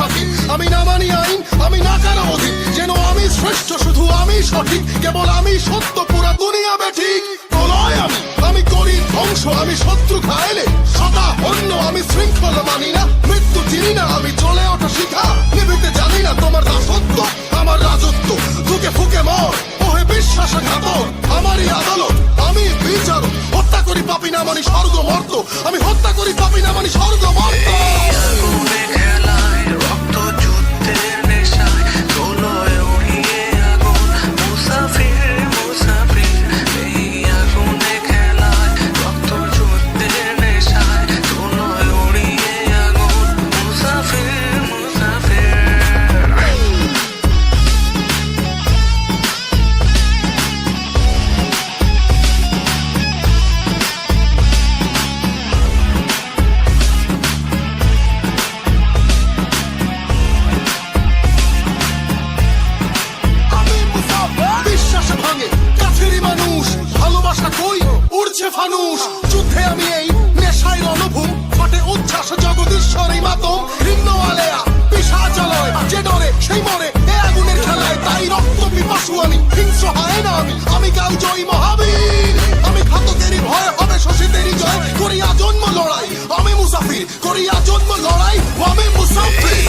মুসাফির। আমি না মানি আইন, আমি না কারো অধীন, যেন আমি শ্রেষ্ঠ, শুধু আমি সঠিক, কেবল আমি সত্য, পুরা দুনিয়া বেঠিক। প্রলয় আমি করি ধ্বংস, আমি শত্রু খাইলে সদা হন্য, আমি শৃঙ্খল মানি না, মৃত্যু চিনি না, আমি চলে ওঠা শিখা, নিভিতে জানি না তোমার দাসত্ব, আমার রাজত্ব, ফুকে ফুকে মর, ওহে বিশ্বাসঘাতক, আমারই আদালত, আমি বিচার, হত্যা করি পাপি না মানি স্বর্গ মর্ত, আমি হত্যা করি পাপি না মানি স্বর্গ মর্ত। ফানুষ যুদ্ধে আমি এই নেশায় রণভূম, ফাটে উচ্ছ্বাস জগদীশ্বরী মাতম, ভিন্ন আলেয়া পিশাচালয়, যে ডরে সেই মরে এ আগুনের খেলায়, তাই রক্ত পিপাসু আমি, হিংস্র হয় না আমি কাল জয়ী মহাবীর, আমি ঘাতকেরই ভয় হবে শোষিতেরই জয়, করিয়া জন্ম লড়াই, আমি মুসাফির, করিয়া জন্ম লড়াই, আমি মুসাফির।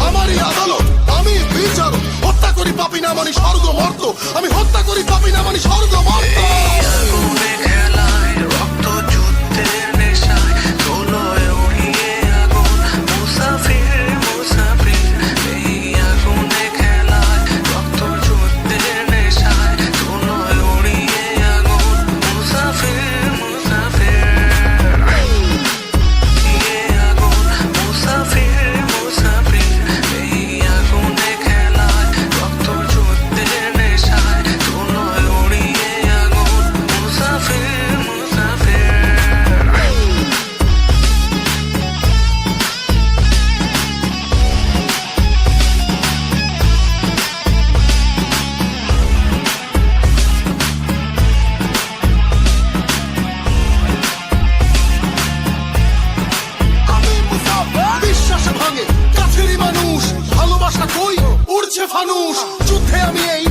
আমারই আদালত, আমি বিচার, হত্যা করি পাপি না মানি স্বর্গ মর্ত, আমি হত্যা করি পাপি না মানি স্বর্গ মর্ত। ফানুষ যুদ্ধে আমি এই